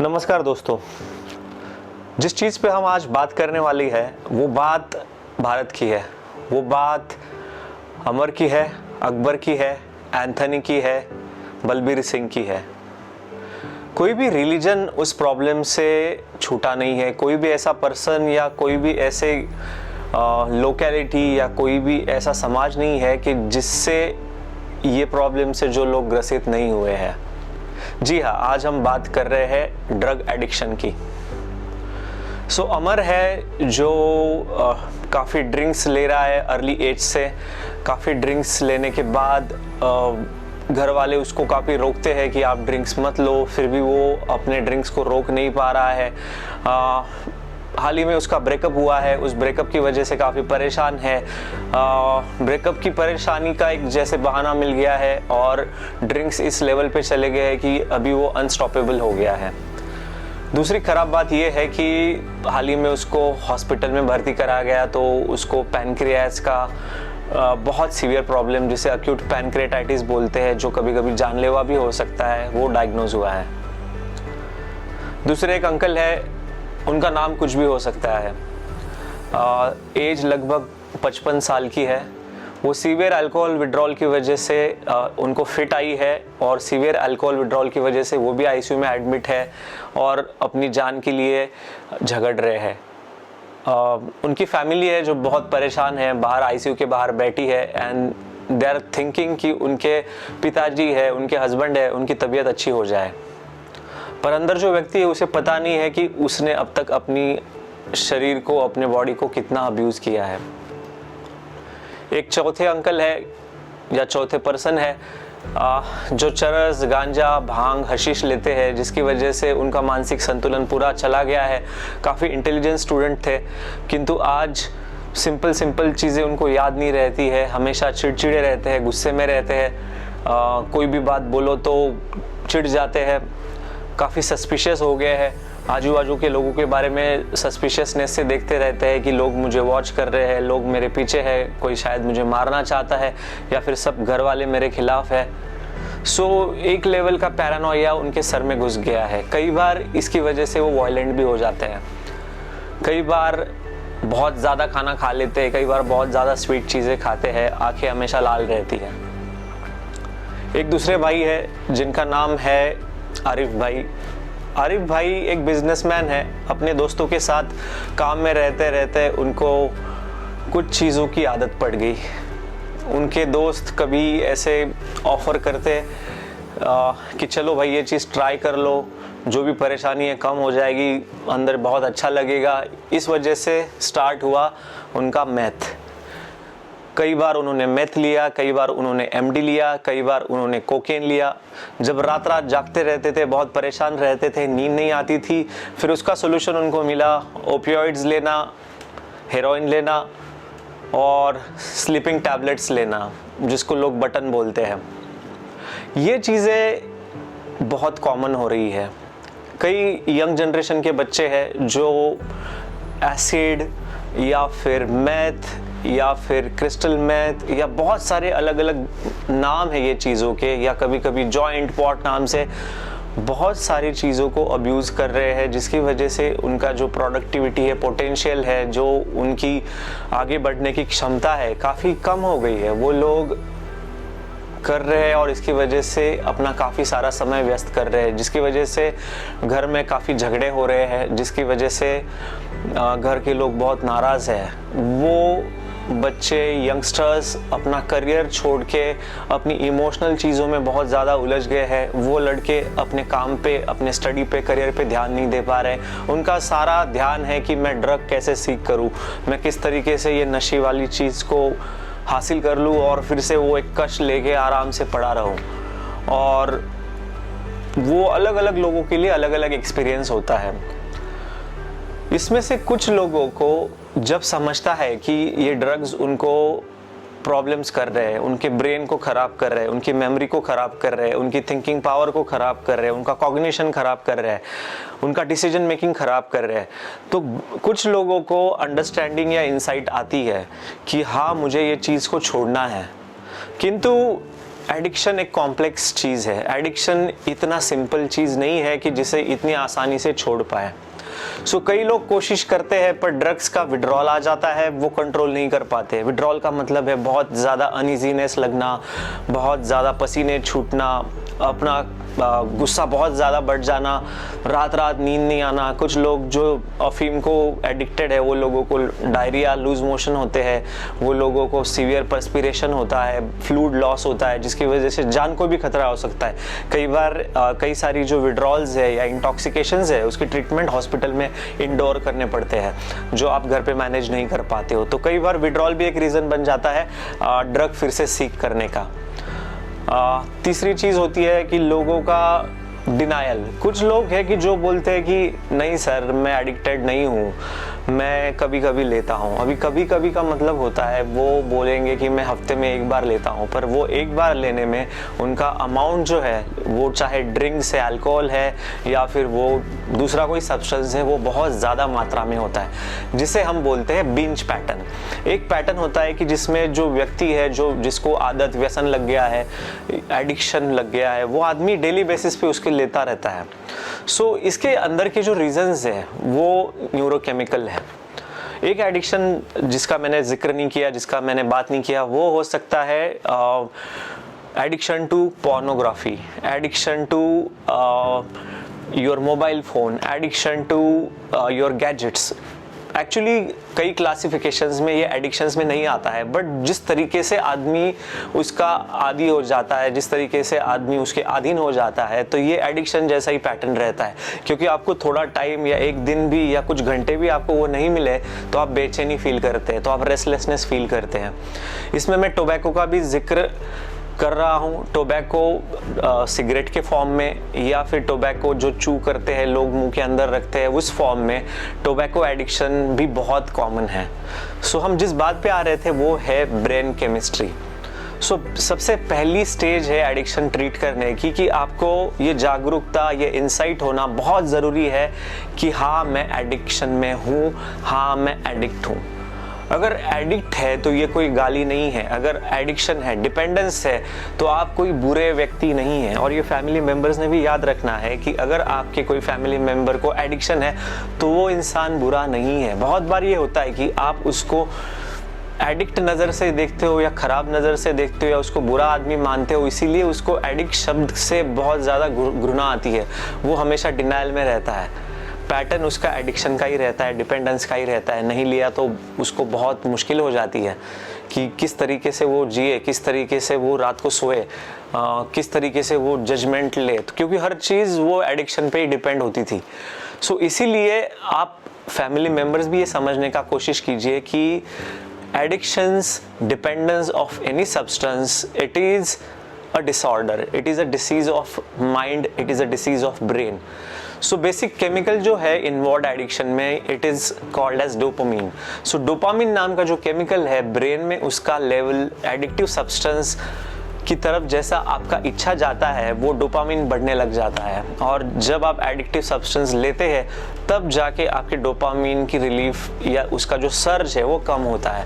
नमस्कार दोस्तों, जिस चीज़ पे हम आज बात करने वाली है वो बात भारत की है, वो बात अमर की है, अकबर की है, एंथनी की है, बलबीर सिंह की है। कोई भी रिलीजन उस प्रॉब्लम से छूटा नहीं है। कोई भी ऐसा पर्सन या कोई भी ऐसे लोकेलिटी या कोई भी ऐसा समाज नहीं है कि जिससे ये प्रॉब्लम से जो लोग ग्रसित नहीं हुए हैं। जी हाँ, आज हम बात कर रहे हैं ड्रग एडिक्शन की। अमर है जो काफ़ी ड्रिंक्स ले रहा है अर्ली एज से। काफ़ी ड्रिंक्स लेने के बाद घर वाले उसको काफ़ी रोकते हैं कि आप ड्रिंक्स मत लो, फिर भी वो अपने ड्रिंक्स को रोक नहीं पा रहा है। हाल ही में उसका ब्रेकअप हुआ है, उस ब्रेकअप की वजह से काफ़ी परेशान है। ब्रेकअप की परेशानी का एक जैसे बहाना मिल गया है और ड्रिंक्स इस लेवल पे चले गए हैं कि अभी वो अनस्टॉपेबल हो गया है। दूसरी ख़राब बात यह है कि हाल ही में उसको हॉस्पिटल में भर्ती करा गया, तो उसको पैनक्रियास का बहुत सीवियर प्रॉब्लम जिसे अक्यूट पैनक्रेटाइटिस बोलते हैं, जो कभी कभी जानलेवा भी हो सकता है, वो डायग्नोज हुआ है। दूसरे एक अंकल है, उनका नाम कुछ भी हो सकता है। एज लगभग 55 साल की है। वो सीवियर अल्कोहल विड्रॉल की वजह से उनको फिट आई है और सीवियर अल्कोहल विड्रॉल की वजह से वो भी आईसीयू में एडमिट है और अपनी जान के लिए झगड़ रहे हैं। उनकी फैमिली है जो बहुत परेशान है, बाहर आईसीयू के बाहर बैठी है एंड दे आर थिंकिंग कि उनके पिताजी है, उनके हस्बैंड है, उनकी तबीयत अच्छी हो जाए। पर अंदर जो व्यक्ति है उसे पता नहीं है कि उसने अब तक अपनी शरीर को, अपने बॉडी को कितना अब्यूज़ किया है। एक चौथे अंकल है या चौथे पर्सन है जो चरस, गांजा, भांग, हशीश लेते हैं, जिसकी वजह से उनका मानसिक संतुलन पूरा चला गया है। काफ़ी इंटेलिजेंट स्टूडेंट थे, किंतु आज सिंपल चीज़ें उनको याद नहीं रहती है। हमेशा चिड़चिड़े रहते हैं, गुस्से में रहते हैं। कोई भी बात बोलो तो चिढ़ जाते हैं। काफ़ी सस्पिशियस हो गए हैं। आजू बाजू के लोगों के बारे में सस्पिशियसनेस से देखते रहते हैं कि लोग मुझे वॉच कर रहे हैं, लोग मेरे पीछे है, कोई शायद मुझे मारना चाहता है या फिर सब घर वाले मेरे खिलाफ है। एक लेवल का पैरानोया उनके सर में घुस गया है। कई बार इसकी वजह से वो वायलेंट भी हो जाते हैं। कई बार बहुत ज़्यादा खाना खा लेते हैं, कई बार बहुत ज़्यादा स्वीट चीज़ें खाते हैं, आंखें हमेशा लाल रहती हैं। एक दूसरे भाई है जिनका नाम है आरिफ भाई। आरिफ भाई एक बिजनेसमैन है। अपने दोस्तों के साथ काम में रहते रहते उनको कुछ चीज़ों की आदत पड़ गई। उनके दोस्त कभी ऐसे ऑफ़र करते कि चलो भाई ये चीज़ ट्राई कर लो, जो भी परेशानी है कम हो जाएगी, अंदर बहुत अच्छा लगेगा। इस वजह से स्टार्ट हुआ उनका मैथ। कई बार उन्होंने मेथ लिया, कई बार उन्होंने एमडी लिया, कई बार उन्होंने कोकेन लिया। जब रात रात जागते रहते थे, बहुत परेशान रहते थे, नींद नहीं आती थी, फिर उसका सोल्यूशन उनको मिला ओपियोइड्स लेना, हेरोइन लेना और स्लीपिंग टैबलेट्स लेना, जिसको लोग बटन बोलते हैं। ये चीज़ें बहुत कॉमन हो रही है। कई यंग जनरेशन के बच्चे हैं जो एसिड या फिर मैथ या फिर क्रिस्टल मैथ या बहुत सारे अलग अलग नाम है ये चीज़ों के, या कभी कभी जॉइंट पॉट नाम से बहुत सारी चीज़ों को अब्यूज़ कर रहे हैं, जिसकी वजह से उनका जो प्रोडक्टिविटी है, पोटेंशियल है, जो उनकी आगे बढ़ने की क्षमता है, काफ़ी कम हो गई है। वो लोग कर रहे हैं और इसकी वजह से अपना काफ़ी सारा समय व्यस्त कर रहे हैं, जिसकी वजह से घर में काफ़ी झगड़े हो रहे हैं, जिसकी वजह से घर के लोग बहुत नाराज़ हैं। वो बच्चे, यंगस्टर्स अपना करियर छोड़ के अपनी इमोशनल चीज़ों में बहुत ज़्यादा उलझ गए हैं। वो लड़के अपने काम पे, अपने स्टडी पे, करियर पे ध्यान नहीं दे पा रहे। उनका सारा ध्यान है कि मैं ड्रग कैसे सीख करूं, मैं किस तरीके से ये नशे वाली चीज़ को हासिल कर लूं और फिर से वो एक कश लेके आराम से पड़ा रहूं। और वो अलग अलग लोगों के लिए अलग अलग एक्सपीरियंस होता है। इसमें से कुछ लोगों को जब समझता है कि ये ड्रग्स उनको प्रॉब्लम्स कर रहे हैं, उनके ब्रेन को ख़राब कर रहे हैं, उनकी मेमोरी को ख़राब कर रहे हैं, उनकी थिंकिंग पावर को ख़राब कर रहे हैं, उनका कॉग्निशन ख़राब कर रहे हैं, उनका डिसीजन मेकिंग ख़राब कर रहे हैं, तो कुछ लोगों को अंडरस्टैंडिंग या इंसाइट आती है कि हाँ, मुझे ये चीज़ को छोड़ना है। किंतु एडिक्शन एक कॉम्प्लेक्स चीज़ है। एडिक्शन इतना सिंपल चीज़ नहीं है कि जिसे इतनी आसानी से छोड़ पाए। कई लोग कोशिश करते हैं पर ड्रग्स का विड्रॉल आ जाता है, वो कंट्रोल नहीं कर पाते। विड्रॉल का मतलब है बहुत ज़्यादा अनइजीनेस लगना, बहुत ज़्यादा पसीने छूटना, अपना गुस्सा बहुत ज़्यादा बढ़ जाना, रात रात नींद नहीं आना। कुछ लोग जो अफीम को एडिक्टेड है वो लोगों को डायरिया, लूज मोशन होते हैं, वो लोगों को सीवियर पर्सपिरेशन होता है, फ्लूइड लॉस होता है, जिसकी वजह से जान को भी खतरा हो सकता है। कई बार कई सारी जो विड्रॉल्स है या इंटॉक्सिकेशंस है उसकी ट्रीटमेंट हॉस्पिटल में इंडोर करने पड़ते हैं, जो आप घर पे मैनेज नहीं कर पाते हो। तो कई बार विड्रॉल भी एक रीज़न बन जाता है ड्रग फिर से सीख करने का। तीसरी चीज़ होती है कि लोगों का डिनायल। कुछ लोग हैं कि जो बोलते हैं कि नहीं सर, मैं एडिक्टेड नहीं हूँ, मैं कभी कभी लेता हूँ। अभी कभी कभी का मतलब होता है वो बोलेंगे कि मैं हफ्ते में एक बार लेता हूँ, पर वो एक बार लेने में उनका अमाउंट जो है, वो चाहे ड्रिंक्स है, अल्कोहल है या फिर वो दूसरा कोई सब्सटेंस है, वो बहुत ज़्यादा मात्रा में होता है, जिसे हम बोलते हैं बिंज पैटर्न। एक पैटर्न होता है कि जिसमें जो व्यक्ति है, जिसको आदत, व्यसन लग गया है, एडिक्शन लग गया है, वो आदमी डेली बेसिस पे उसके लेता रहता है। इसके अंदर के जो रीजंस है वो न्यूरोकेमिकल है। एक एडिक्शन जिसका मैंने जिक्र नहीं किया, जिसका मैंने बात नहीं किया, वो हो सकता है addiction to pornography, addiction to your mobile phone, addiction to your gadgets. Actually कई क्लासिफिकेशंस में ये एडिक्शंस में नहीं आता है, बट जिस तरीके से आदमी उसका आदी हो जाता है, जिस तरीके से आदमी उसके अधीन हो जाता है, तो ये एडिक्शन जैसा ही पैटर्न रहता है। क्योंकि आपको थोड़ा टाइम या एक दिन भी या कुछ घंटे भी आपको वो नहीं मिले तो आप बेचैनी फील करते हैं, तो आप रेस्टलेसनेस फील करते हैं। इसमें मैं टोबैको का भी जिक्र कर रहा हूँ। टोबैको सिगरेट के फॉर्म में या फिर टोबैको जो चू करते हैं लोग, मुंह के अंदर रखते हैं, उस फॉर्म में टोबैको एडिक्शन भी बहुत कॉमन है। हम जिस बात पे आ रहे थे वो है ब्रेन केमिस्ट्री। सबसे पहली स्टेज है एडिक्शन ट्रीट करने की कि आपको ये जागरूकता, ये इंसाइट होना बहुत ज़रूरी है कि हाँ मैं एडिक्शन में हूँ, हाँ मैं एडिक्ट हूँ। अगर एडिक्ट है तो ये कोई गाली नहीं है। अगर एडिक्शन है, डिपेंडेंस है, तो आप कोई बुरे व्यक्ति नहीं है। और ये फैमिली मेंबर्स ने भी याद रखना है कि अगर आपके कोई फैमिली मेंबर को एडिक्शन है तो वो इंसान बुरा नहीं है। बहुत बार ये होता है कि आप उसको एडिक्ट नज़र से देखते हो या ख़राब नज़र से देखते हो या उसको बुरा आदमी मानते हो, इसीलिए उसको एडिक्ट शब्द से बहुत ज़्यादा घृणा आती है। वो हमेशा डिनाइल में रहता है। पैटर्न उसका एडिक्शन का ही रहता है, डिपेंडेंस का ही रहता है। नहीं लिया तो उसको बहुत मुश्किल हो जाती है कि किस तरीके से वो जिए, किस तरीके से वो रात को सोए, किस तरीके से वो जजमेंट ले, क्योंकि हर चीज़ वो एडिक्शन पे ही डिपेंड होती थी। इसीलिए आप फैमिली मेम्बर्स भी ये समझने का कोशिश कीजिए कि addictions, dependence of any substance, it is a disorder, it is a disease of mind, it is a disease of brain. Basic chemical जो है इन्वॉल्व एडिक्शन में, it is called as dopamine. Dopamine नाम का जो chemical है brain में, उसका level addictive substance की तरफ जैसा आपका इच्छा जाता है वो डोपामीन बढ़ने लग जाता है। और जब आप एडिक्टिव सब्सटेंस लेते हैं तब जाके आपके डोपामीन की रिलीफ या उसका जो सर्ज है वो कम होता है।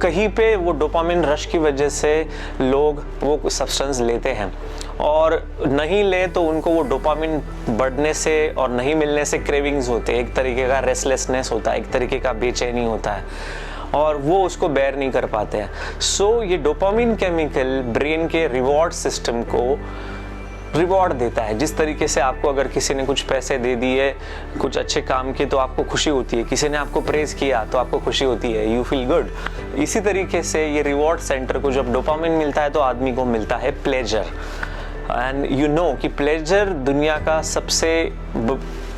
कहीं पे वो डोपामीन रश की वजह से लोग वो सब्सटेंस लेते हैं, और नहीं ले तो उनको वो डोपामिन बढ़ने से और नहीं मिलने से क्रेविंग्स होते हैं, एक तरीके का रेस्टलेसनेस होता है, एक तरीके का बेचैनी होता है, और वो उसको बेयर नहीं कर पाते हैं। ये डोपामिन केमिकल ब्रेन के रिवॉर्ड सिस्टम को रिवॉर्ड देता है। जिस तरीके से आपको अगर किसी ने कुछ पैसे दे दिए कुछ अच्छे काम के तो आपको खुशी होती है, किसी ने आपको प्रेज किया तो आपको खुशी होती है, यू फील गुड। इसी तरीके से ये रिवॉर्ड सेंटर को जब डोपामिन मिलता है तो आदमी को मिलता है प्लेजर। एंड यू नो कि प्लेजर दुनिया का सबसे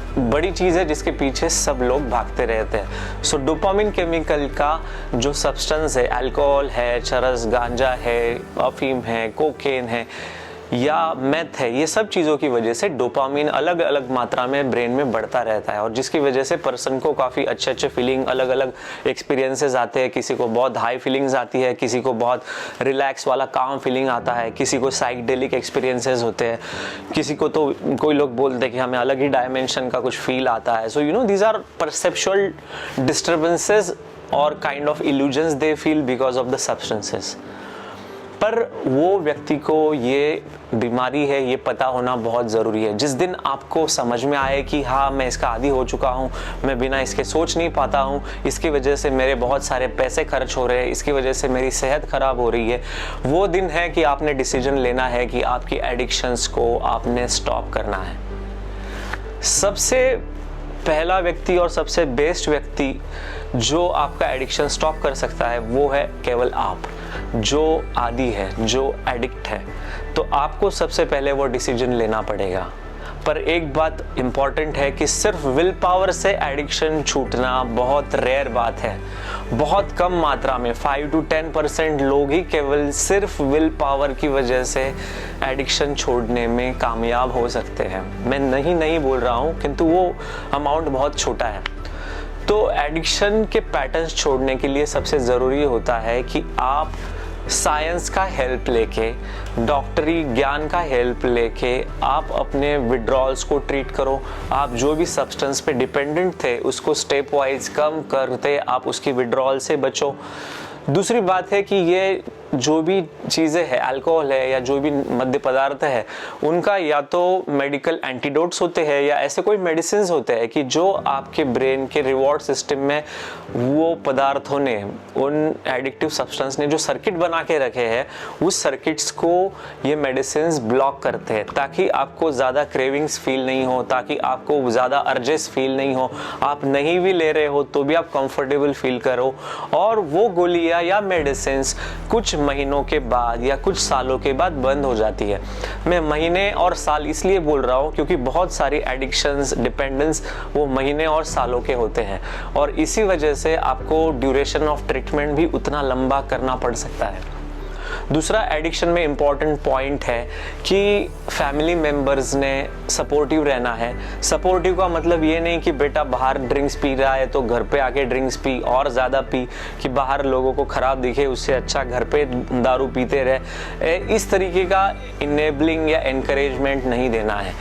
बड़ी चीज़ है जिसके पीछे सब लोग भागते रहते हैं। डोपामिन केमिकल का जो सब्सटेंस है, अल्कोहल है, चरस, गांजा है, अफीम है, कोकेन है या मेथ है, ये सब चीज़ों की वजह से डोपामिन अलग अलग मात्रा में ब्रेन में बढ़ता रहता है, और जिसकी वजह से पर्सन को काफ़ी अच्छे अच्छे फीलिंग, अलग अलग एक्सपीरियंसेस आते हैं। किसी को बहुत हाई फीलिंग्स आती है, किसी को बहुत रिलैक्स वाला काम फीलिंग आता है, किसी को साइकेडेलिक एक्सपीरियंसेस होते हैं, किसी को तो कोई लोग बोलते हैं कि हमें अलग ही डायमेंशन का कुछ फील आता है। So you know these are perceptual disturbances और kind of illusions they feel because of the substances. पर वो व्यक्ति को ये बीमारी है ये पता होना बहुत ज़रूरी है। जिस दिन आपको समझ में आए कि हाँ मैं इसका आदी हो चुका हूँ, मैं बिना इसके सोच नहीं पाता हूँ, इसकी वजह से मेरे बहुत सारे पैसे खर्च हो रहे हैं, इसकी वजह से मेरी सेहत ख़राब हो रही है, वो दिन है कि आपने डिसीजन लेना है कि आपकी एडिक्शंस को आपने स्टॉप करना है। सबसे पहला व्यक्ति और सबसे बेस्ट व्यक्ति जो आपका एडिक्शन स्टॉप कर सकता है वो है केवल आप, जो आदी है, जो एडिक्ट है। तो आपको सबसे पहले वो डिसीजन लेना पड़ेगा। पर एक बात इम्पॉर्टेंट है कि सिर्फ विल पावर से एडिक्शन छूटना बहुत रेयर बात है। बहुत कम मात्रा में 5 to 10% लोग ही केवल सिर्फ विल पावर की वजह से एडिक्शन छोड़ने में कामयाब हो सकते हैं। मैं नहीं बोल रहा हूँ, किंतु वो अमाउंट बहुत छोटा है। तो एडिक्शन के पैटर्न्स छोड़ने के लिए सबसे ज़रूरी होता है कि आप साइंस का हेल्प लेके, डॉक्टरी ज्ञान का हेल्प लेके आप अपने विड्रॉल्स को ट्रीट करो। आप जो भी सब्सटेंस पे डिपेंडेंट थे उसको स्टेप वाइज कम करते आप उसकी विड्रॉल से बचो। दूसरी बात है कि ये जो भी चीज़ें हैं, अल्कोहल है या जो भी मद्य पदार्थ है, उनका या तो मेडिकल एंटीडोट्स होते हैं या ऐसे कोई मेडिसिन होते हैं कि जो आपके ब्रेन के रिवॉर्ड सिस्टम में वो पदार्थों ने, उन एडिक्टिव सब्सटेंस ने जो सर्किट बना के रखे हैं, उस सर्किट्स को ये मेडिसिन ब्लॉक करते हैं ताकि आपको ज़्यादा क्रेविंग्स फील नहीं हो, ताकि आपको ज़्यादा अर्जेस फील नहीं हो। आप नहीं भी ले रहे हो तो भी आप कंफर्टेबल फील करो। और वो गोलियाँ या मेडिसिन कुछ महीनों के बाद या कुछ सालों के बाद बंद हो जाती है। मैं महीने और साल इसलिए बोल रहा हूँ क्योंकि बहुत सारी एडिक्शंस, डिपेंडेंस वो महीने और सालों के होते हैं और इसी वजह से आपको ड्यूरेशन ऑफ ट्रीटमेंट भी उतना लंबा करना पड़ सकता है। दूसरा एडिक्शन में इम्पॉर्टेंट पॉइंट है कि फैमिली मेम्बर्स ने सपोर्टिव रहना है। सपोर्टिव का मतलब ये नहीं कि बेटा बाहर ड्रिंक्स पी रहा है तो घर पे आके ड्रिंक्स पी और ज़्यादा पी, कि बाहर लोगों को ख़राब दिखे उससे अच्छा घर पे दारू पीते रहे। इस तरीके का इनेबलिंग या एनकरेजमेंट नहीं देना है।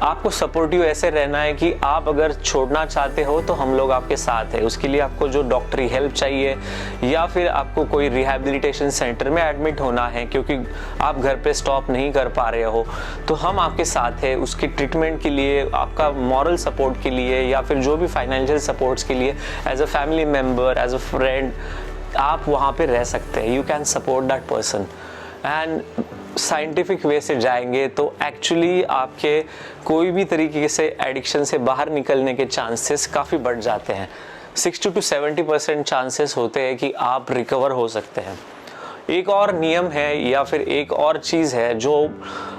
आपको सपोर्टिव ऐसे रहना है कि आप अगर छोड़ना चाहते हो तो हम लोग आपके साथ हैं। उसके लिए आपको जो डॉक्टरी हेल्प चाहिए या फिर आपको कोई रिहैबिलिटेशन सेंटर में एडमिट होना है क्योंकि आप घर पे स्टॉप नहीं कर पा रहे हो, तो हम आपके साथ हैं। उसकी ट्रीटमेंट के लिए, आपका मॉरल सपोर्ट के लिए या फिर जो भी फाइनेंशियल सपोर्ट्स के लिए as a family member, as a friend आप वहाँ पे रह सकते हैं। You can support that person. And scientific way से जाएंगे तो एक्चुअली आपके कोई भी तरीके से एडिक्शन से बाहर निकलने के चांसेस काफ़ी बढ़ जाते हैं। 60 to 70% चांसेस होते हैं कि आप रिकवर हो सकते हैं। एक और नियम है या फिर एक और चीज़ है जो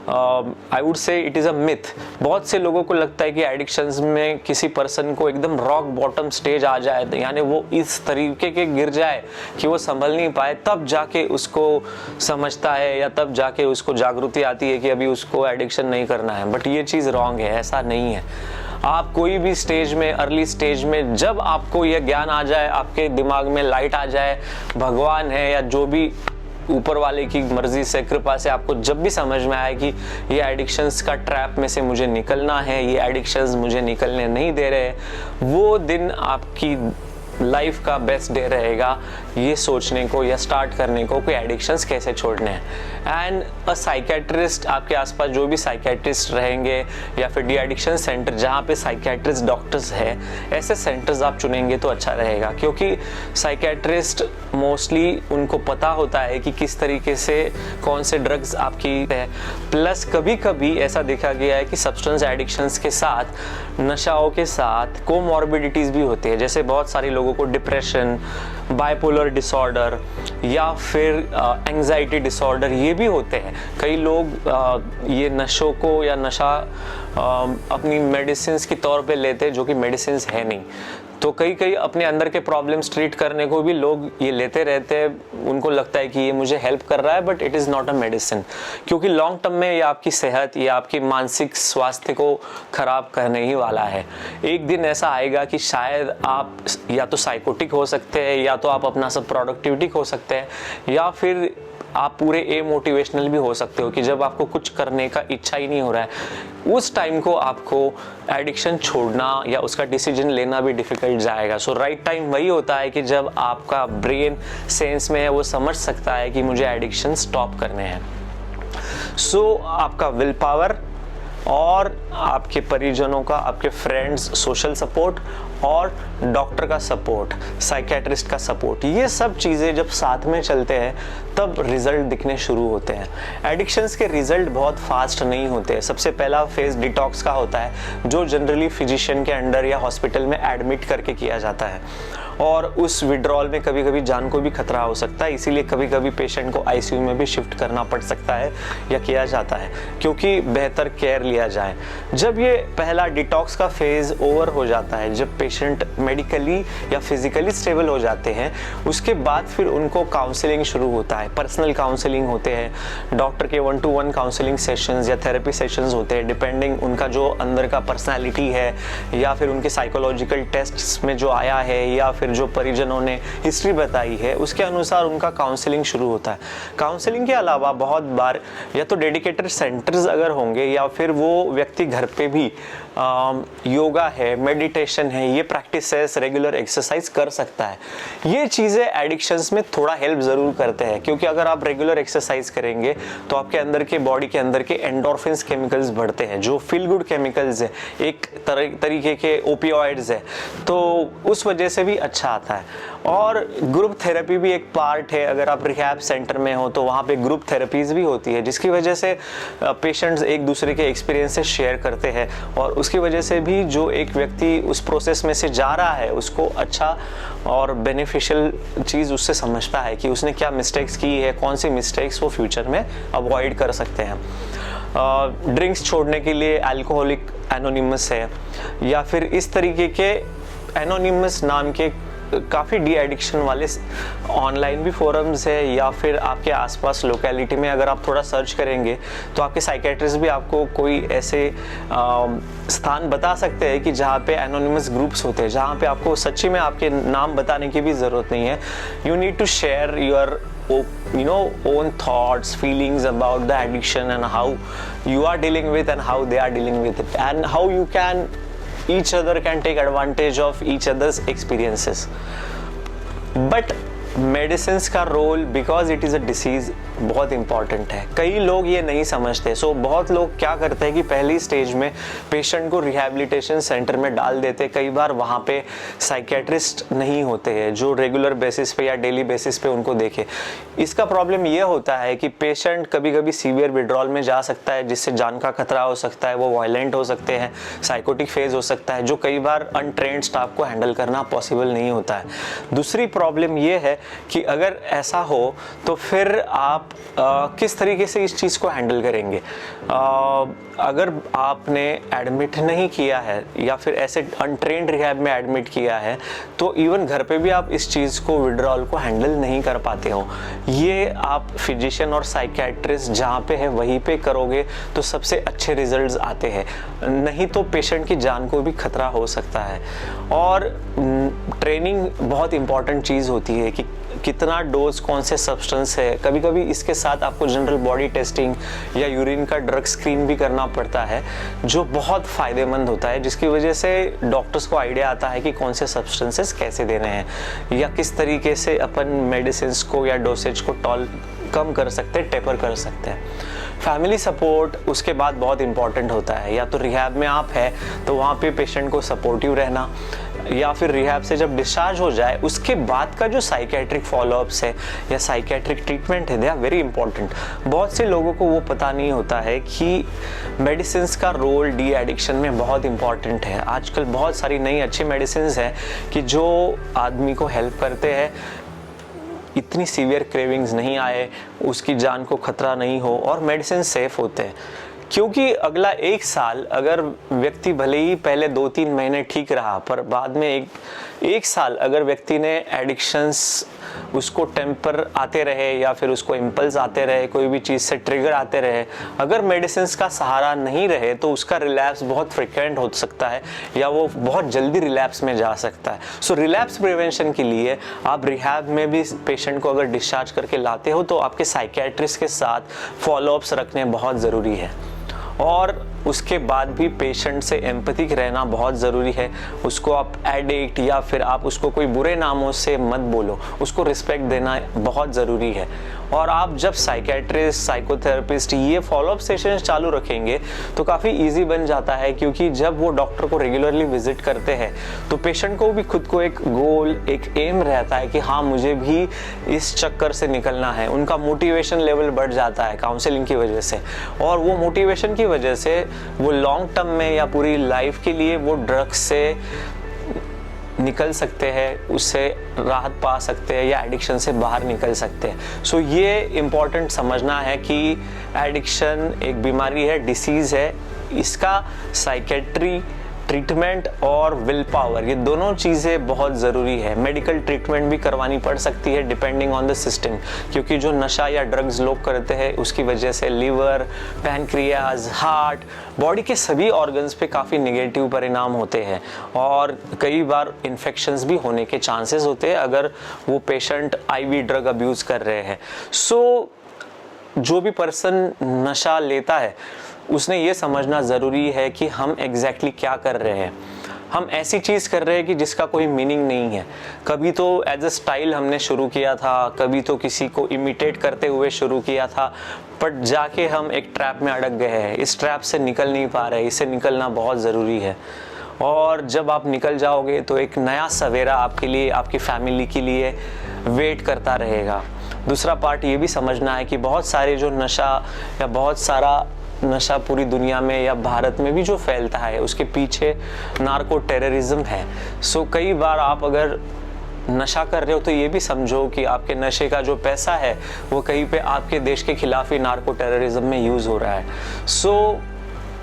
I would say it is a myth. बहुत से लोगों को लगता है कि एडिक्शंस में किसी पर्सन को एकदम रॉक बॉटम स्टेज आ जाए, यानी वो इस तरीके के गिर जाए कि वो संभल नहीं पाए, तब जाके उसको समझता है या तब जाके उसको जागृति आती है कि अभी उसको एडिक्शन नहीं करना है। बट ये चीज़ रॉन्ग है, ऐसा नहीं है। आप कोई भी स्टेज में, अर्ली स्टेज में जब आपको यह ज्ञान आ जाए, आपके दिमाग में लाइट आ जाए, भगवान है या जो भी ऊपर वाले की मर्जी से, कृपा से आपको जब भी समझ में आए कि ये एडिक्शंस का ट्रैप में से मुझे निकलना है, ये एडिक्शंस मुझे निकलने नहीं दे रहे, वो दिन आपकी लाइफ का बेस्ट डे रहेगा ये सोचने को या स्टार्ट करने को कि एडिक्शंस कैसे छोड़ने हैं। एंड अ साइकेट्रिस्ट, आपके आसपास जो भी साइकेट्रिस्ट रहेंगे या फिर डी एडिक्शन सेंटर जहाँ पे साइकेट्रिस्ट डॉक्टर्स है, ऐसे सेंटर्स आप चुनेंगे तो अच्छा रहेगा क्योंकि साइकेट्रिस्ट मोस्टली उनको पता होता है कि किस तरीके से कौन से ड्रग्स आपकी है। प्लस कभी कभी ऐसा देखा गया है कि सब्सटेंस एडिक्शंस के साथ, नशाओं के साथ कोमॉर्बिडिटीज़ भी होती है। जैसे बहुत सारे लोगों को डिप्रेशन, बाइपोलर डिसऑर्डर या फिर एंजाइटी डिसऑर्डर ये भी होते हैं। कई लोग ये नशों को या नशा अपनी मेडिसिन के तौर पे लेते हैं जो कि मेडिसिन है नहीं। तो कई अपने अंदर के प्रॉब्लम्स ट्रीट करने को भी लोग ये लेते रहते हैं। उनको लगता है कि ये मुझे हेल्प कर रहा है, but it is not a medicine, क्योंकि लॉन्ग टर्म में ये आपकी सेहत या आपकी मानसिक स्वास्थ्य को खराब करने ही वाला है। एक दिन ऐसा आएगा कि शायद आप या तो साइकोटिक हो सकते हैं, या तो आप अपना सब प्रोडक्टिविटी खो सकते हैं, या फिर आप पूरे ए मोटिवेशनल भी हो सकते हो कि जब आपको कुछ करने का इच्छा ही नहीं हो रहा है, उस टाइम को आपको एडिक्शन छोड़ना या उसका डिसीजन लेना भी डिफिकल्ट जाएगा। सो राइट टाइम वही होता है कि जब आपका ब्रेन सेंस में है, वो समझ सकता है कि मुझे एडिक्शन स्टॉप करने हैं। सो आपका विल पावर और आपके परिजनों का, आपके फ्रेंड्स, सोशल सपोर्ट और डॉक्टर का सपोर्ट, साइकेट्रिस्ट का सपोर्ट, ये सब चीज़ें जब साथ में चलते हैं तब रिजल्ट दिखने शुरू होते हैं। एडिक्शंस के रिजल्ट बहुत फास्ट नहीं होते। सबसे पहला फेज डिटॉक्स का होता है, जो जनरली फिजिशियन के अंडर या हॉस्पिटल में एडमिट करके किया जाता है, और उस विड्रॉल में कभी कभी जान को भी खतरा हो सकता है। इसीलिए कभी कभी पेशेंट को आईसीयू में भी शिफ्ट करना पड़ सकता है या किया जाता है, क्योंकि बेहतर केयर लिया जाए। जब ये पहला डिटॉक्स का फेज ओवर हो जाता है, जब पेशेंट मेडिकली या फिजिकली स्टेबल हो जाते हैं, उसके बाद फिर उनको काउंसलिंग शुरू होता है। पर्सनल काउंसलिंग होते हैं, डॉक्टर के 1-to-1 काउंसलिंग सेशंस या थेरेपी सेशंस होते हैं, डिपेंडिंग उनका जो अंदर का पर्सनैलिटी है या फिर उनके साइकोलॉजिकल टेस्ट्स में जो आया है या फिर जो परिजनों ने हिस्ट्री बताई है, उसके अनुसार उनका काउंसलिंग शुरू होता है। काउंसलिंग के अलावा बहुत बार या तो डेडिकेटेड सेंटर्स अगर होंगे या फिर वो व्यक्ति घर पे भी योगा है, मेडिटेशन है, ये प्रैक्टिसेस, रेगुलर एक्सरसाइज कर सकता है। ये चीज़ें एडिक्शंस में थोड़ा हेल्प ज़रूर करते हैं, क्योंकि अगर आप रेगुलर एक्सरसाइज करेंगे तो आपके अंदर के बॉडी के अंदर के एंडोर्फिन्स केमिकल्स बढ़ते हैं, जो फील गुड केमिकल्स है, एक तरीके के ओपियोइड्स है, तो उस वजह से भी अच्छा आता है। और ग्रुप थेरेपी भी एक पार्ट है। अगर आप रिहैब सेंटर में हो तो वहाँ पे ग्रुप थेरेपीज भी होती है, जिसकी वजह से पेशेंट्स एक दूसरे के एक्सपीरियंसेस शेयर करते हैं, और उसकी वजह से भी जो एक व्यक्ति उस प्रोसेस में से जा रहा है उसको अच्छा और बेनिफिशियल चीज़ उससे समझता है कि उसने क्या मिस्टेक्स की है, कौन सी मिस्टेक्स वो फ्यूचर में अवॉइड कर सकते हैं। ड्रिंक्स छोड़ने के लिए अल्कोहलिक एनोनिमस है, या फिर इस तरीके के एनोनिमस नाम के काफ़ी डी एडिक्शन वाले ऑनलाइन भी फोरम्स है, या फिर आपके आसपास लोकेलिटी में अगर आप थोड़ा सर्च करेंगे तो आपके साइकेट्रिस्ट भी आपको कोई ऐसे स्थान बता सकते हैं कि जहाँ पे एनोनिमस ग्रुप्स होते हैं, जहाँ पे आपको सच्ची में आपके नाम बताने की भी ज़रूरत नहीं है। You need to share your own thoughts, feelings about the addiction and how you are dealing with and how they are dealing with it, and how you can each other can take advantage of each other's experiences. But medicines का role, because it is a disease, बहुत important है। कई लोग ये नहीं समझते। सो बहुत लोग क्या करते हैं कि पहली स्टेज में पेशेंट को रिहैबिलिटेशन सेंटर में डाल देते। कई बार वहाँ पे साइकेट्रिस्ट नहीं होते हैं जो रेगुलर बेसिस पे या डेली बेसिस पे उनको देखे। इसका प्रॉब्लम ये होता है कि पेशेंट कभी कभी सीवियर विड्रॉल में जा सकता है, जिससे जान का खतरा हो सकता है, वो वायलेंट हो सकते हैं, साइकोटिक फेज हो सकता है, जो कई बार अनट्रेन्ड स्टाफ को हैंडल करना पॉसिबल नहीं होता है। दूसरी प्रॉब्लम ये है कि अगर ऐसा हो तो फिर आप किस तरीके से इस चीज़ को हैंडल करेंगे। अगर आपने एडमिट नहीं किया है या फिर ऐसे अनट्रेन्ड रिहैब में एडमिट किया है तो इवन घर पे भी आप इस चीज़ को, विड्रॉल को हैंडल नहीं कर पाते हो। ये आप फिजिशियन और साइकेट्रिस्ट जहाँ पे है वहीं पे करोगे तो सबसे अच्छे रिजल्ट्स आते हैं, नहीं तो पेशेंट की जान को भी खतरा हो सकता है। और ट्रेनिंग बहुत इंपॉर्टेंट चीज़ होती है कि कितना डोज कौन से सब्सटेंस है। कभी कभी इसके साथ आपको जनरल बॉडी टेस्टिंग या यूरिन का ड्रग स्क्रीन भी करना पड़ता है, जो बहुत फ़ायदेमंद होता है, जिसकी वजह से डॉक्टर्स को आइडिया आता है कि कौन से सब्सटेंसेस कैसे देने हैं या किस तरीके से अपन मेडिसिन को या डोसेज को कम कर सकते हैं, टेपर कर सकते हैं। फैमिली सपोर्ट उसके बाद बहुत इंपॉर्टेंट होता है। या तो रिहैब में आप है तो वहाँ पे पेशेंट को सपोर्टिव रहना, या फिर रिहैब से जब डिस्चार्ज हो जाए उसके बाद का जो साइकेट्रिक फॉलोअप्स है या साइकेट्रिक ट्रीटमेंट है, दे आर वेरी इंपॉर्टेंट। बहुत से लोगों को वो पता नहीं होता है कि मेडिसिन्स का रोल डी एडिक्शन में बहुत इंपॉर्टेंट है। आजकल बहुत सारी नई अच्छी मेडिसिन्स हैं कि जो आदमी को हेल्प करते हैं, इतनी सीवियर क्रेविंग्स नहीं आए, उसकी जान को खतरा नहीं हो और मेडिसिन सेफ होते हैं। क्योंकि अगला 1 साल अगर व्यक्ति भले ही पहले 2-3 महीने ठीक रहा, पर बाद में एक साल अगर व्यक्ति ने एडिक्शंस उसको टेम्पर आते रहे या फिर उसको इम्पल्स आते रहे, कोई भी चीज़ से ट्रिगर आते रहे, अगर मेडिसिन का सहारा नहीं रहे तो उसका रिलैप्स बहुत फ्रिक्वेंट हो सकता है या वो बहुत जल्दी रिलैप्स में जा सकता है। सो रिलैप्स प्रिवेंशन के लिए आप रिहैब में भी पेशेंट को अगर डिस्चार्ज करके लाते हो तो आपके साइकियाट्रिस्ट के साथ फॉलोअप्स रखने बहुत ज़रूरी है, और उसके बाद भी पेशेंट से एम्पैथिक रहना बहुत ज़रूरी है। उसको आप एडिक्ट या फिर आप उसको कोई बुरे नामों से मत बोलो, उसको रिस्पेक्ट देना बहुत ज़रूरी है। और आप जब साइकियाट्रिस्ट, साइकोथेरेपिस्ट ये फॉलोअप सेशंस चालू रखेंगे तो काफ़ी इजी बन जाता है, क्योंकि जब वो डॉक्टर को रेगुलरली विजिट करते हैं तो पेशेंट को भी खुद को एक गोल, एक एम रहता है कि हाँ मुझे भी इस चक्कर से निकलना है। उनका मोटिवेशन लेवल बढ़ जाता है काउंसलिंग की वजह से, और वो मोटिवेशन की वजह से वो लॉन्ग टर्म में या पूरी लाइफ के लिए वो ड्रग्स से निकल सकते हैं, उससे राहत पा सकते हैं या एडिक्शन से बाहर निकल सकते हैं। सो ये इम्पॉर्टेंट समझना है कि एडिक्शन एक बीमारी है, डिसीज़ है। इसका साइकेट्री ट्रीटमेंट और विल पावर, ये दोनों चीज़ें बहुत ज़रूरी है। मेडिकल ट्रीटमेंट भी करवानी पड़ सकती है डिपेंडिंग ऑन द सिस्टम, क्योंकि जो नशा या ड्रग्स लोग करते हैं उसकी वजह से लिवर, पैनक्रियाज, हार्ट, बॉडी के सभी ऑर्गन्स पे काफ़ी नेगेटिव परिणाम होते हैं, और कई बार इन्फेक्शंस भी होने के चांसेस होते हैं अगर वो पेशेंट आईवी ड्रग अब्यूज़ कर रहे हैं। सो जो भी पर्सन नशा लेता है उसने ये समझना ज़रूरी है कि हम एग्जैक्टली क्या कर रहे हैं। हम ऐसी चीज़ कर रहे हैं कि जिसका कोई मीनिंग नहीं है। कभी तो एज अ स्टाइल हमने शुरू किया था, कभी तो किसी को इमिटेट करते हुए शुरू किया था, बट जाके हम एक ट्रैप में अटक गए हैं। इस ट्रैप से निकल नहीं पा रहे, इससे निकलना बहुत ज़रूरी है। और जब आप निकल जाओगे तो एक नया सवेरा आपके लिए, आपकी फैमिली के लिए वेट करता रहेगा। दूसरा पार्ट ये भी समझना है कि बहुत सारे जो नशा या बहुत सारा नशा पूरी दुनिया में या भारत में भी जो फैलता है उसके पीछे नार्को टेररिज्म है। सो कई बार आप अगर नशा कर रहे हो तो ये भी समझो कि आपके नशे का जो पैसा है वो कहीं पे आपके देश के खिलाफ ही नार्को टेररिज्म में यूज़ हो रहा है। सो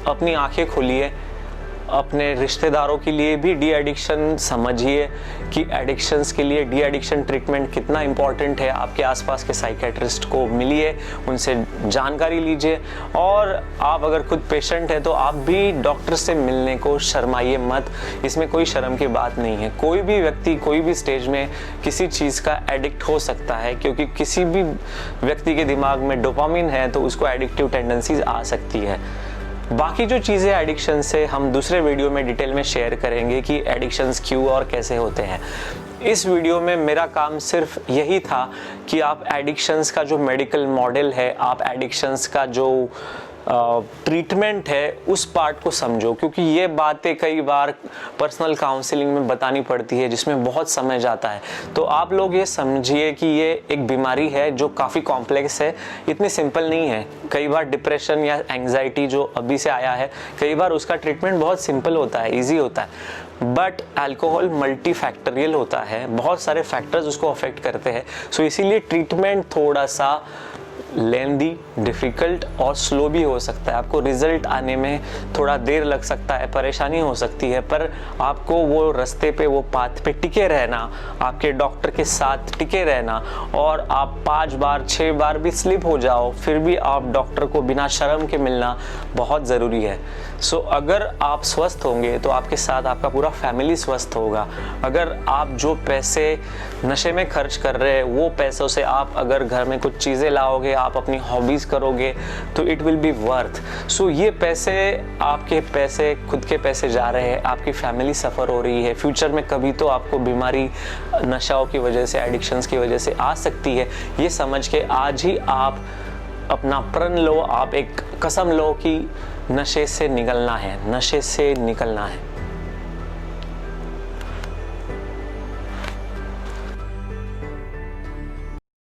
अपनी आंखें खोलिए, अपने रिश्तेदारों के लिए भी डी एडिक्शन समझिए कि एडिक्शंस के लिए डी एडिक्शन ट्रीटमेंट कितना इम्पॉर्टेंट है। आपके आसपास के साइकेट्रिस्ट को मिलिए, उनसे जानकारी लीजिए, और आप अगर खुद पेशेंट है तो आप भी डॉक्टर से मिलने को शर्माइए मत। इसमें कोई शर्म की बात नहीं है। कोई भी व्यक्ति कोई भी स्टेज में किसी चीज़ का एडिक्ट हो सकता है, क्योंकि किसी भी व्यक्ति के दिमाग में डोपामिन है तो उसको एडिक्टिव टेंडेंसीज आ सकती है। बाकी जो चीज़ें एडिक्शन से हम दूसरे वीडियो में डिटेल में शेयर करेंगे कि एडिक्शंस क्यों और कैसे होते हैं। इस वीडियो में मेरा काम सिर्फ यही था कि आप एडिक्शंस का जो मेडिकल मॉडल है, आप एडिक्शंस का जो ट्रीटमेंट है उस पार्ट को समझो, क्योंकि ये बातें कई बार पर्सनल काउंसलिंग में बतानी पड़ती है जिसमें बहुत समय जाता है। तो आप लोग ये समझिए कि ये एक बीमारी है जो काफ़ी कॉम्प्लेक्स है, इतनी सिंपल नहीं है। कई बार डिप्रेशन या एंग्जाइटी जो अभी से आया है, कई बार उसका ट्रीटमेंट बहुत सिंपल होता है, ईजी होता है, बट अल्कोहल मल्टी फैक्टरियल होता है, बहुत सारे फैक्टर्स उसको अफेक्ट करते हैं। सो इसीलिए ट्रीटमेंट थोड़ा सा लेंदी, डिफ़िकल्ट और स्लो भी हो सकता है। आपको रिजल्ट आने में थोड़ा देर लग सकता है, परेशानी हो सकती है, पर आपको वो रास्ते पे, वो पाथ पे टिके रहना, आपके डॉक्टर के साथ टिके रहना, और आप 5 बार 6 बार भी स्लिप हो जाओ फिर भी आप डॉक्टर को बिना शर्म के मिलना बहुत ज़रूरी है। सो अगर आप स्वस्थ होंगे तो आपके साथ आपका पूरा फैमिली स्वस्थ होगा। अगर आप जो पैसे नशे में खर्च कर रहे हैं वो पैसों से आप अगर घर में कुछ चीज़ें लाओगे, आप अपनी हॉबीज़ करोगे तो इट विल बी वर्थ। सो ये पैसे, आपके पैसे, खुद के पैसे जा रहे हैं, आपकी फैमिली सफ़र हो रही है। फ्यूचर में कभी तो आपको बीमारी नशाओं की वजह से, एडिक्शंस की वजह से आ सकती है। ये समझ के आज ही आप अपना प्रण लो, आप एक कसम लो कि नशे से निकलना है, नशे से निकलना है।